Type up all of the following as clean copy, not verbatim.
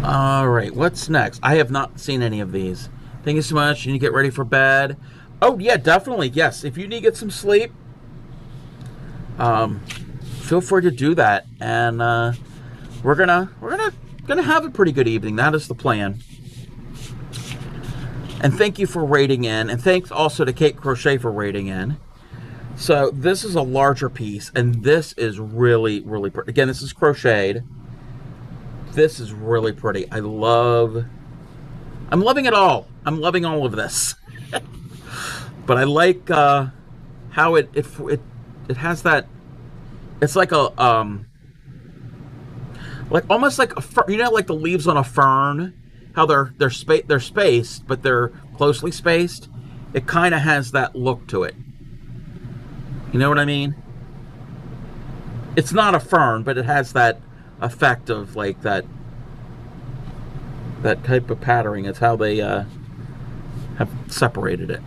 All right, what's next? I have not seen any of these. Thank you so much. You need to get ready for bed. Oh yeah, definitely. Yes, if you need to get some sleep, feel free to do that. And we're gonna have a pretty good evening. That is the plan. And thank you for rating in, and thanks also to Kate Crochet for rating in. So this is a larger piece, and this is really, really pretty. Again, this is crocheted. This is really pretty. I'm loving it all. I'm loving all of this. But I like how it has that. It's like a like almost like a fern, you know, like the leaves on a fern. How they're spaced, but they're closely spaced. It kind of has that look to it. You know what I mean? It's not a fern, but it has that effect of like that type of patterning. It's how they have separated it.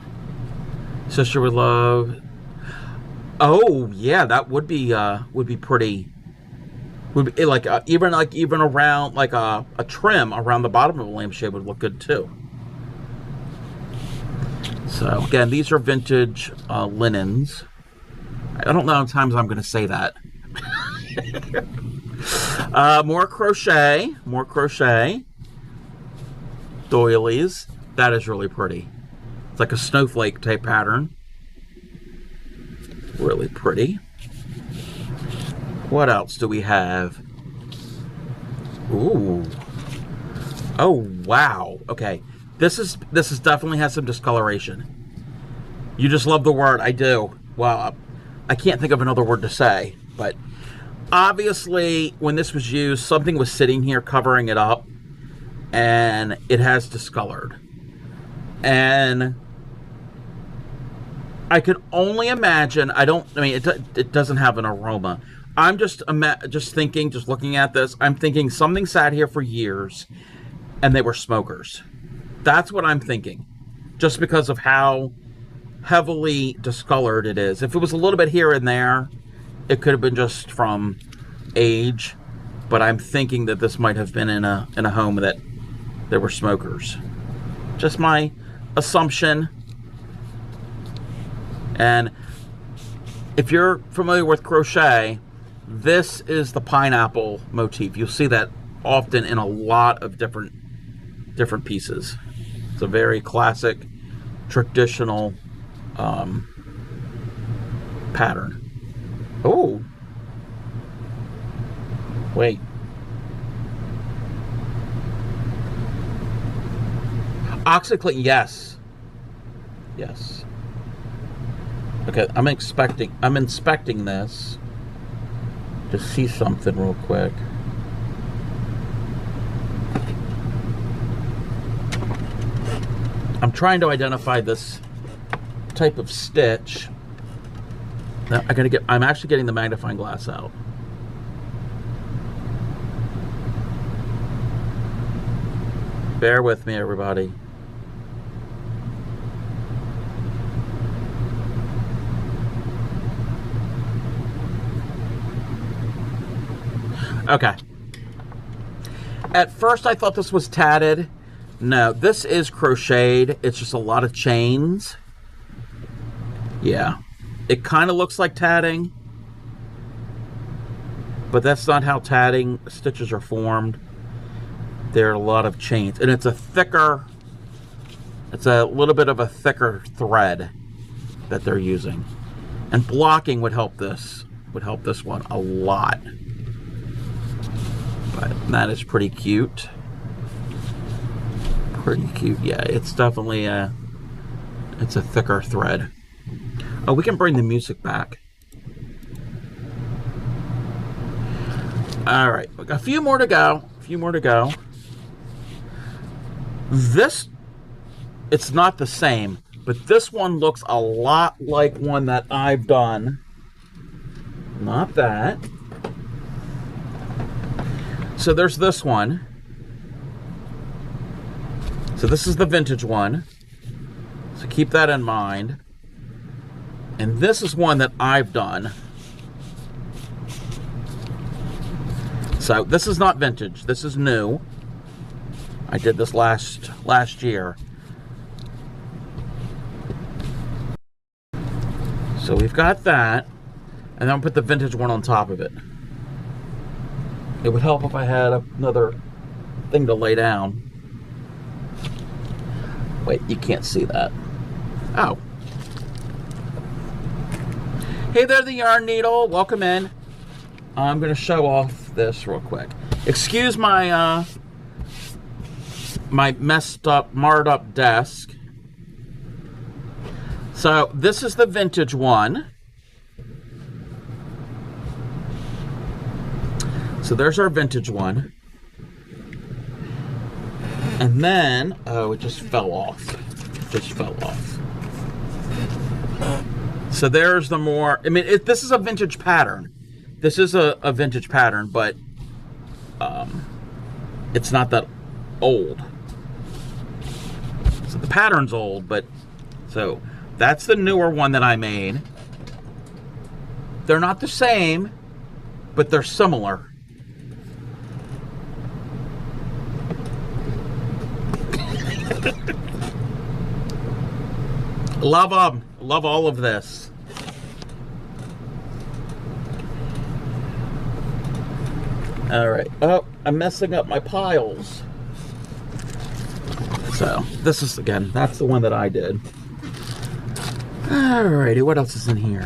Sister with love. Oh yeah, that would be pretty. Would be like even around like a trim around the bottom of a lampshade would look good too. So again, these are vintage linens. I don't know how many times I'm going to say that. More crochet doilies. That is really pretty. It's like a snowflake type pattern. Really pretty. What else do we have? Ooh. Oh wow. Okay. This is definitely has some discoloration. You just love the word. I do. Well, I can't think of another word to say, but obviously when this was used, something was sitting here covering it up, and it has discolored. And I can only imagine. I mean, it doesn't have an aroma. I'm just thinking, just looking at this, I'm thinking something sat here for years, and they were smokers. That's what I'm thinking, just because of how heavily discolored it is. If it was a little bit here and there, it could have been just from age, but I'm thinking that this might have been in a home that there were smokers. Just my assumption. And if you're familiar with crochet, this is the pineapple motif. You'll see that often in a lot of different pieces. It's a very classic, traditional pattern. Oh, wait. OxiClean, yes. Yes. Okay, I'm inspecting this to see something real quick. I'm trying to identify this type of stitch. Now, I'm actually getting the magnifying glass out. Bear with me, everybody. Okay. At first I thought this was tatted. No, this is crocheted. It's just a lot of chains. Yeah. It kind of looks like tatting, but that's not how tatting stitches are formed. There are a lot of chains, and it's a little bit of a thicker thread that they're using. And blocking would help this one a lot. But that is pretty cute. Pretty cute. Yeah, it's definitely it's a thicker thread. Oh, we can bring the music back. All right, a few more to go. This, it's not the same, but this one looks a lot like one that I've done. Not that. So there's this one. So this is the vintage one. So keep that in mind. And this is one that I've done. So this is not vintage. This is new. I did this last year. So we've got that, and then I'll put the vintage one on top of it. It would help if I had another thing to lay down. Wait, you can't see that. Oh. Hey there, the Yarn Needle. Welcome in. I'm going to show off this real quick. Excuse my my messed up, marred up desk. So this is the vintage one. So there's our vintage one. And then, oh, it just fell off. It just fell off. So there's the more, I mean, this is a vintage pattern. This is a vintage pattern, but it's not that old. So the pattern's old, but, so that's the newer one that I made. They're not the same, but they're similar. Love them. Love all of this. All right. Oh, I'm messing up my piles. So this is, again, that's the one that I did. Alrighty, what else is in here?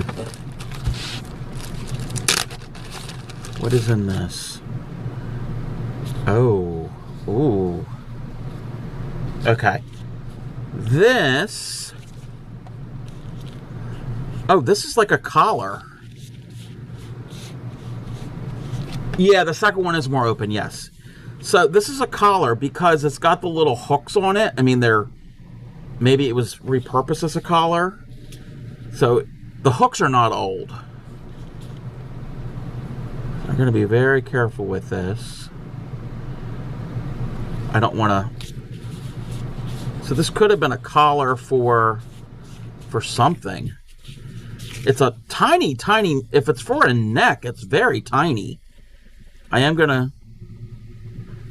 What is in this? Oh, ooh. Okay. This. Oh, this is like a collar. Yeah, the second one is more open, yes. So this is a collar because it's got the little hooks on it. I mean, maybe it was repurposed as a collar. So the hooks are not old. I'm going to be very careful with this. I don't want to. So this could have been a collar for something. It's a tiny, tiny, if it's for a neck, it's very tiny. I'm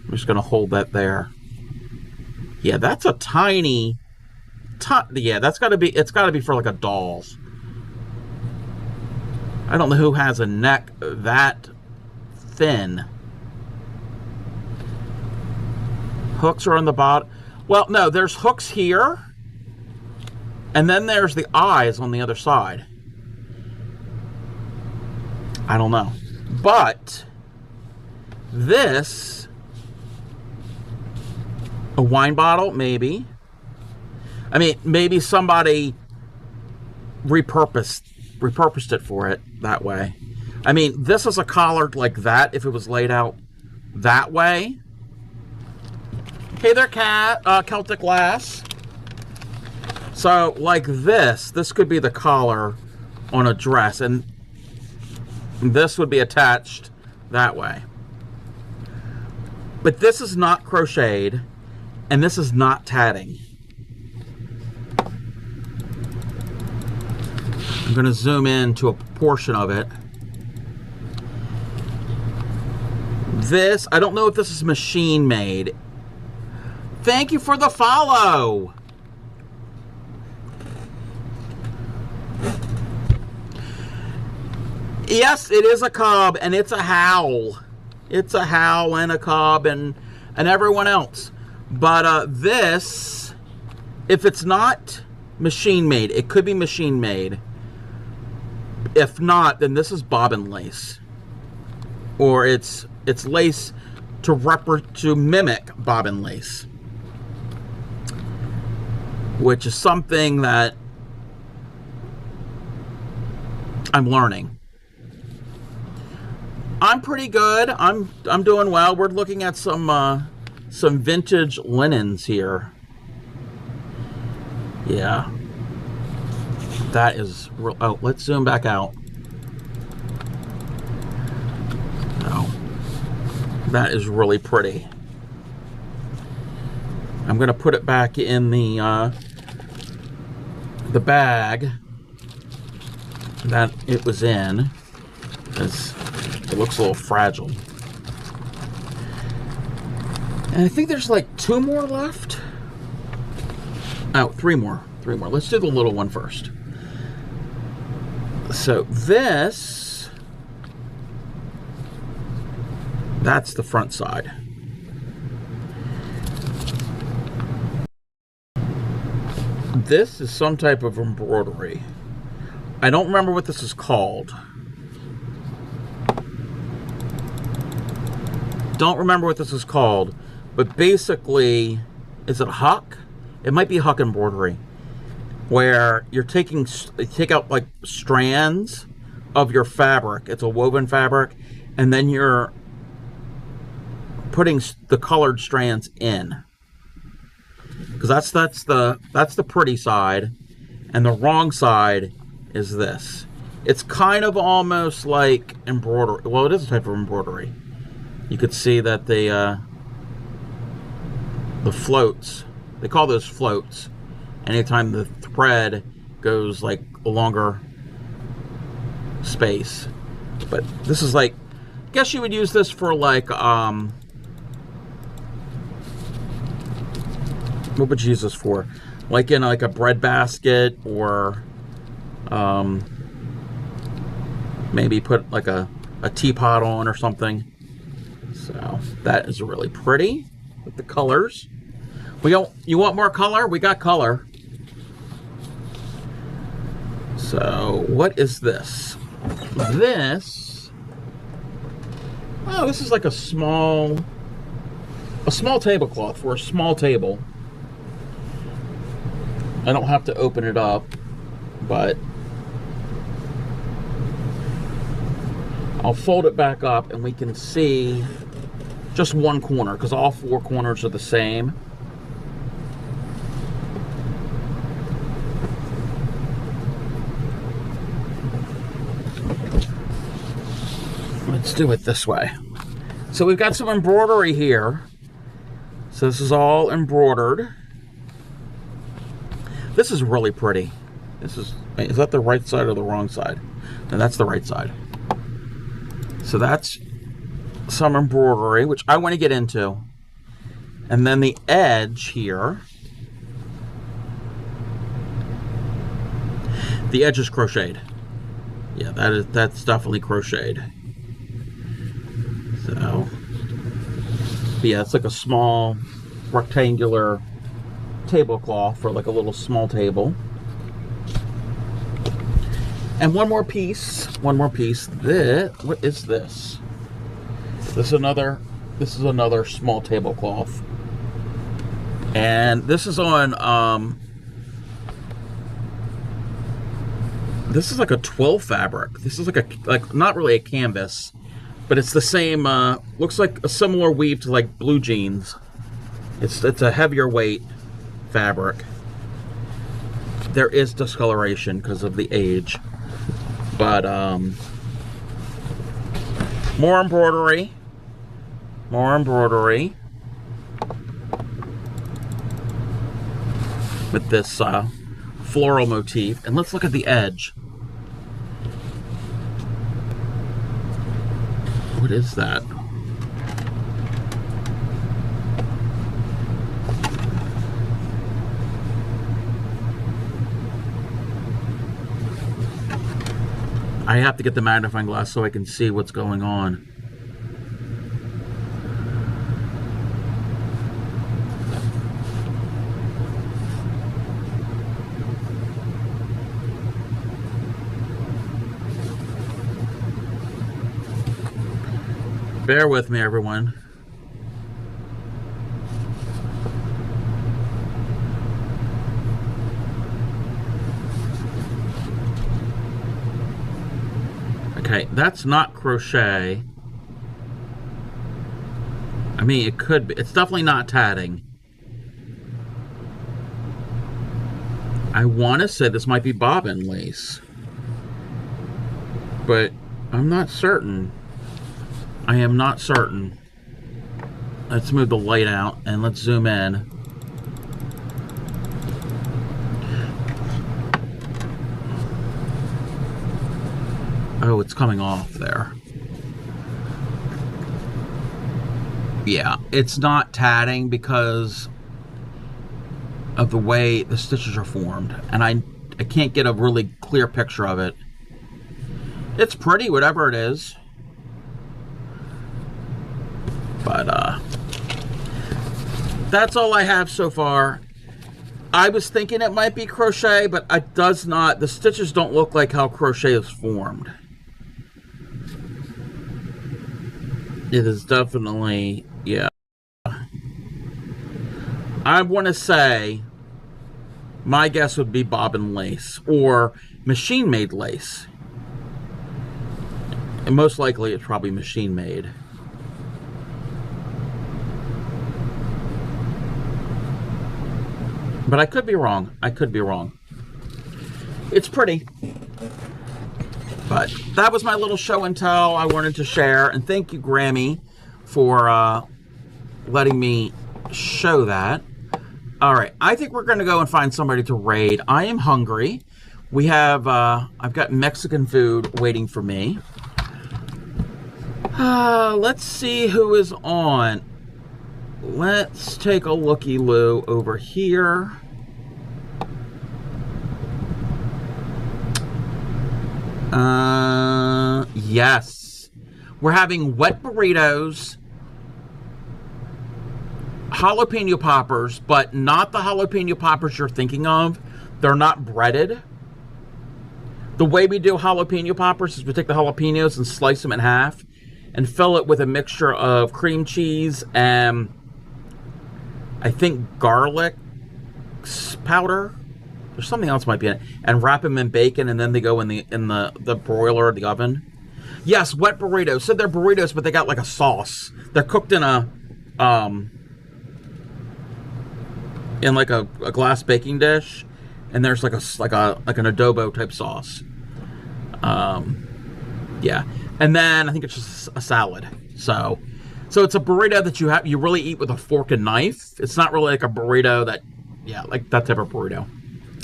just gonna hold that there. Yeah, that's a tiny, yeah, it's gotta be for like a doll's. I don't know who has a neck that thin. Hooks are on the bottom. Well, no, there's hooks here, and then there's the eyes on the other side. I don't know. But this, a wine bottle, maybe. I mean, maybe somebody repurposed it for it that way. I mean, this is a collar like that if it was laid out that way. Hey there, Celtic Lass. So, like this could be the collar on a dress, and this would be attached that way. But this is not crocheted, and this is not tatting. I'm going to zoom in to a portion of it. This, I don't know if this is machine made. Thank you for the follow. Yes, it is a cub, and it's a howl. It's a howl and a cub and everyone else. But this, if it's not machine made, it could be machine made. If not, then this is bobbin lace, or it's lace to mimic bobbin lace, which is something that I'm learning. I'm pretty good. I'm doing well. We're looking at some vintage linens here. Yeah. That is real. Oh, let's zoom back out. Oh. That is really pretty. I'm going to put it back in the bag that it was in, because it looks a little fragile. And I think there's like 2 more left. Oh, 3 more. 3 more. Let's do the little one first. So this, that's the front side. This is some type of embroidery. I don't remember what this is called. Don't remember what this is called, but basically, is it a huck? It might be huck embroidery, where you take out like strands of your fabric. It's a woven fabric, and then you're putting the colored strands in. Because that's the pretty side, and the wrong side is this. It's kind of almost like embroidery. Well, it is a type of embroidery. You could see that the floats, they call those floats. Anytime the thread goes like a longer space. But this is like, I guess you would use this for like, what would you use this for? Like in like a bread basket, or maybe put like a teapot on or something. So that is really pretty with the colors. You want more color? We got color. So what is this? This is like a small tablecloth for a small table. I don't have to open it up, but I'll fold it back up and we can see just one corner, because all 4 corners are the same. Let's do it this way. So we've got some embroidery here. So this is all embroidered. This is really pretty. Is that the right side or the wrong side? No, that's the right side. So that's some embroidery, which I want to get into. And then the edge here. The edge is crocheted. Yeah, that's definitely crocheted. So, yeah, it's like a small rectangular tablecloth for like a little small table. And one more piece. What is this? This is another small tablecloth. And this is on this is like a twill fabric. This is like not really a canvas, but it's the same, looks like a similar weave to like blue jeans. It's a heavier weight fabric. There is discoloration because of the age, but more embroidery with this floral motif. And let's look at the edge. What is that? I have to get the magnifying glass so I can see what's going on. Bear with me, everyone. Okay, that's not crochet. I mean, it could be. It's definitely not tatting. I want to say this might be bobbin lace, but I'm not certain. I am not certain. Let's move the light out and let's zoom in. Oh, it's coming off there. Yeah, it's not tatting because of the way the stitches are formed, and I can't get a really clear picture of it. It's pretty, whatever it is, but that's all I have so far. I was thinking it might be crochet, but it does not. The stitches don't look like how crochet is formed. It is definitely, yeah. I want to say, my guess would be bobbin lace or machine-made lace. And most likely it's probably machine-made. But I could be wrong. I could be wrong. It's pretty. But that was my little show and tell I wanted to share. And thank you, Grammy, for letting me show that. All right. I think we're going to go and find somebody to raid. I am hungry. We have, I've got Mexican food waiting for me. Let's see who is on. Let's take a looky-loo over here. Yes. We're having wet burritos, jalapeno poppers, but not the jalapeno poppers you're thinking of. They're not breaded. The way we do jalapeno poppers is we take the jalapenos and slice them in half and fill it with a mixture of cream cheese and I think garlic powder. There's something else might be in it, and wrap them in bacon, and then they go in the broiler, the oven. Yes, wet burritos. So they're burritos, but they got like a sauce. They're cooked in a glass baking dish, and there's like an adobo type sauce. Yeah, and then I think it's just a salad. So it's a burrito that you really eat with a fork and knife. It's not really like a burrito that, yeah, like that type of burrito.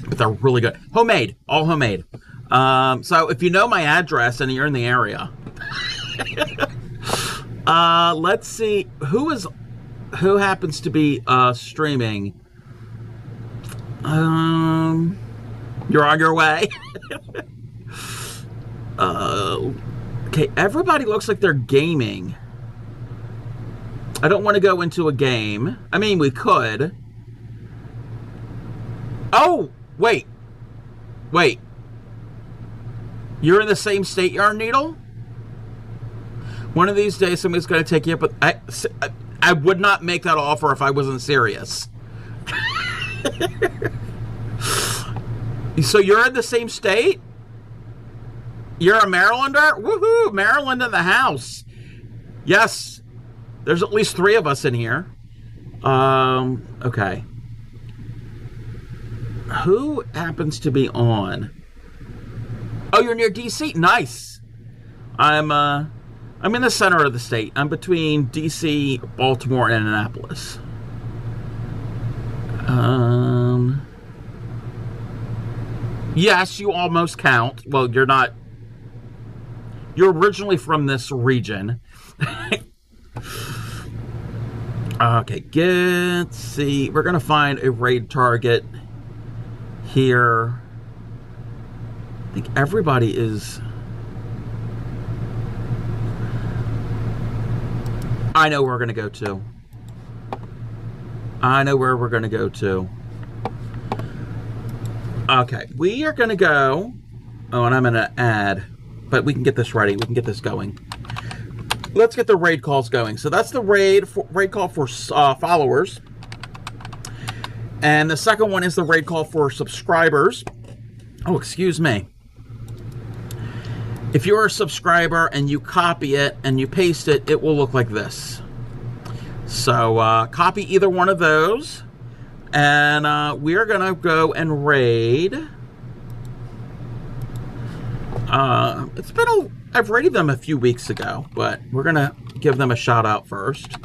But they're really good. Homemade. All homemade. So if you know my address and you're in the area, let's see who happens to be streaming. You're on your way. Okay, everybody looks like they're gaming. I don't want to go into a game. I mean, we could. Oh, wait. You're in the same state, Yarn Needle? One of these days, somebody's going to take you up. But I would not make that offer if I wasn't serious. So you're in the same state? You're a Marylander? Woohoo! Maryland in the house. Yes. There's at least 3 of us in here. Okay. Who happens to be on? Oh, you're near DC. Nice. I'm in the center of the state. I'm between DC, Baltimore, and Annapolis. Yes, you almost count. Well, you're not. You're originally from this region. Okay, let's see. We're gonna find a raid target here. I think everybody is. I know where we're gonna go to. I know where we're gonna go to. Okay, we are gonna go. Oh, and I'm gonna add, but we can get this ready. We can get this going. Let's get the raid calls going. So that's the raid call for followers. And the second one is the raid call for subscribers. Oh, excuse me. If you're a subscriber and you copy it and you paste it, it will look like this. So copy either one of those. And we are going to go and raid. I've raided them a few weeks ago, but we're going to give them a shout out first.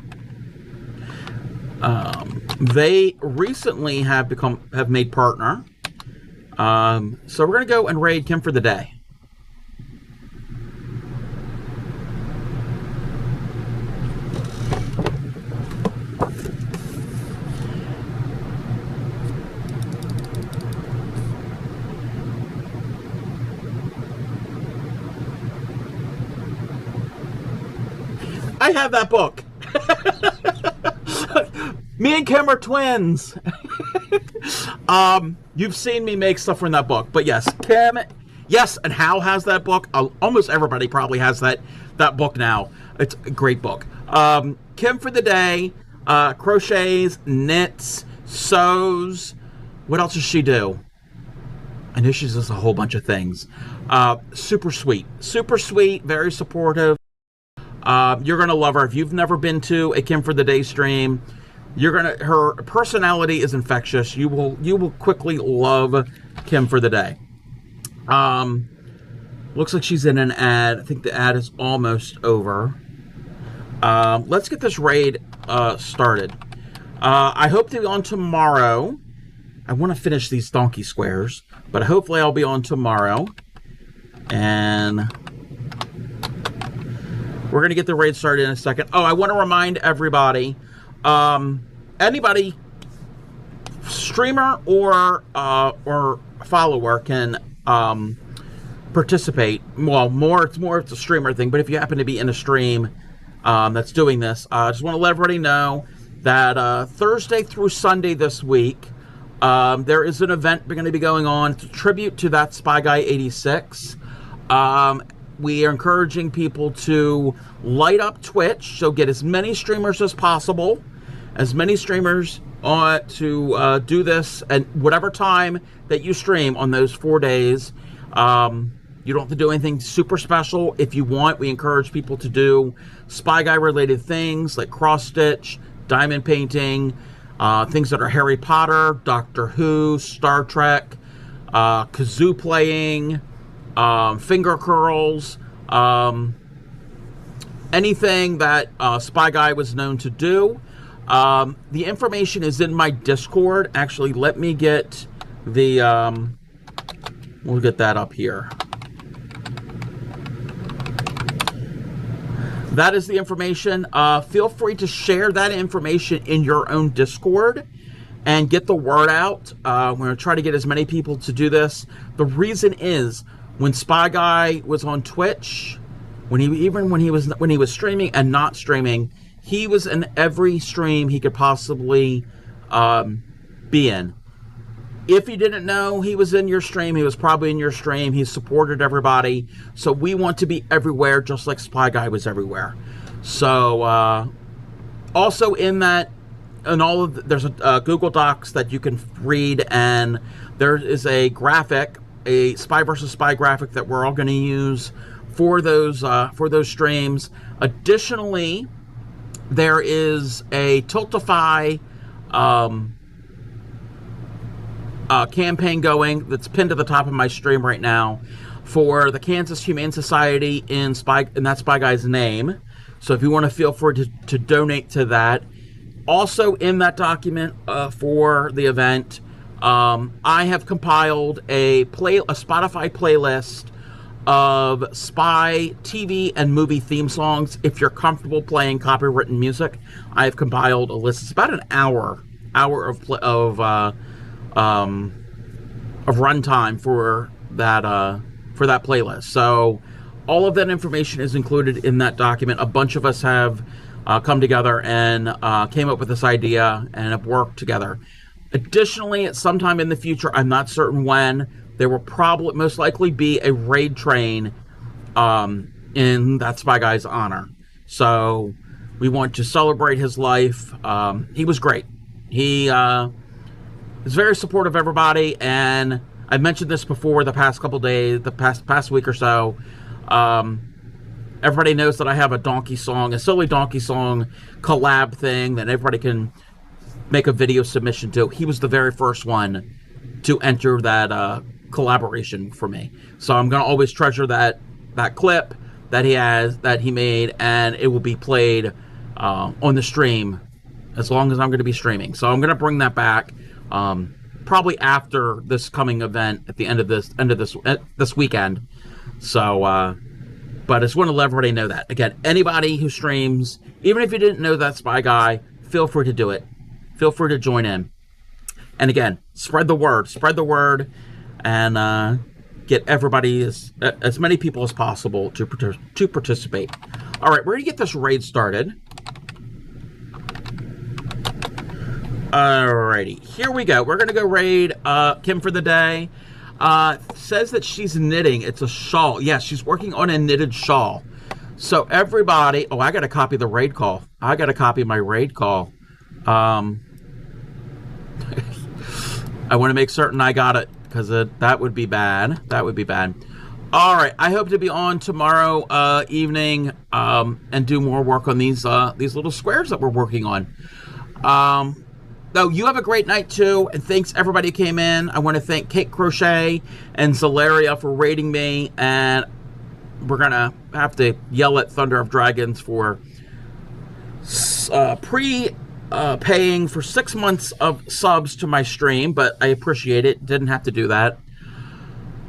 They recently have made partner. So we're going to go and raid Kim for the day. I have that book. Me and Kim are twins. You've seen me make stuff from that book. But yes, Kim, yes, and Hal has that book. Almost everybody probably has that book now. It's a great book. Kim for the day, crochets, knits, sews. What else does she do? I know she does a whole bunch of things. Super sweet, very supportive. You're gonna love her. If you've never been to a Kim for the Day stream, her personality is infectious. You will quickly love Kim for the Day. Looks like she's in an ad. I think the ad is almost over. Let's get this raid started. I hope to be on tomorrow. I want to finish these donkey squares, but hopefully I'll be on tomorrow. And we're going to get the raid started in a second. Oh, I want to remind everybody, anybody, streamer or follower can participate. Well, it's more of a streamer thing, but if you happen to be in a stream that's doing this, I just want to let everybody know that Thursday through Sunday this week, there is an event going to be going on. It's a tribute to that Spy Guy 86. We are encouraging people to light up Twitch, so get as many streamers as possible, as many streamers to do this at whatever time that you stream on those 4 days. You don't have to do anything super special. If you want, we encourage people to do Spy Guy related things like cross stitch, diamond painting, things that are Harry Potter, Doctor Who, Star Trek, kazoo playing, finger curls, anything that Spy Guy was known to do. The information is in my Discord. Actually, let me get the, we'll get that up here. That is the information. Feel free to share that information in your own Discord and get the word out. We're going to try to get as many people to do this. The reason is, when Spy Guy was on Twitch, when he was streaming and not streaming, he was in every stream he could possibly be in. If you didn't know he was in your stream, he was probably in your stream. He supported everybody. So we want to be everywhere, just like Spy Guy was everywhere. So also in that, and all of there's a Google Docs that you can read, and there is a graphic, a Spy versus Spy graphic that we're all going to use for those streams. Additionally, there is a Tiltify campaign going that's pinned to the top of my stream right now for the Kansas Humane Society in that Spy Guy's name. So if you want to, feel free to donate to that. Also in that document for the event, I have compiled a Spotify playlist of Spy TV and movie theme songs. If you're comfortable playing copywritten music, I have compiled a list. It's about an hour of runtime for that playlist. So all of that information is included in that document. A bunch of us have come together and came up with this idea and have worked together. Additionally, at some time in the future, I'm not certain when, there will probably most likely be a raid train in that Spy Guy's honor. So we want to celebrate his life. He was great. He is very supportive of everybody, and I mentioned this before the past couple days, the past week or so. Everybody knows that I have a silly donkey song collab thing that everybody can make a video submission to. He was the very first one to enter that collaboration for me. So I'm going to always treasure that clip that he made, and it will be played on the stream as long as I'm going to be streaming. So I'm going to bring that back probably after this coming event at the end of this weekend. So but I just want to let everybody know that. Again, anybody who streams, even if you didn't know that Spy Guy, feel free to do it. Feel free to join in. And again, spread the word, and get everybody, as many people as possible to participate. All right, we're going to get this raid started. Alrighty, here we go. We're going to go raid Kim for the day. Says that she's knitting. It's a shawl. Yes, she's working on a knitted shawl. So everybody... Oh, I got to copy the raid call. I got to copy my raid call. I want to make certain I got it, because that would be bad. That would be bad. All right, I hope to be on tomorrow evening and do more work on these little squares that we're working on. So you have a great night too, and thanks everybody who came in. I want to thank Kate Crochet and Zalaria for raiding me, and we're gonna have to yell at Thunder of Dragons for paying for 6 months of subs to my stream, but I appreciate it. Didn't have to do that.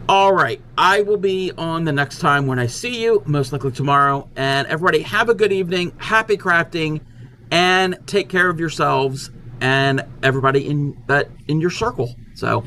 All right, I will be on the next time when I see you, most likely tomorrow. And everybody, have a good evening, happy crafting, and take care of yourselves and everybody in your circle. So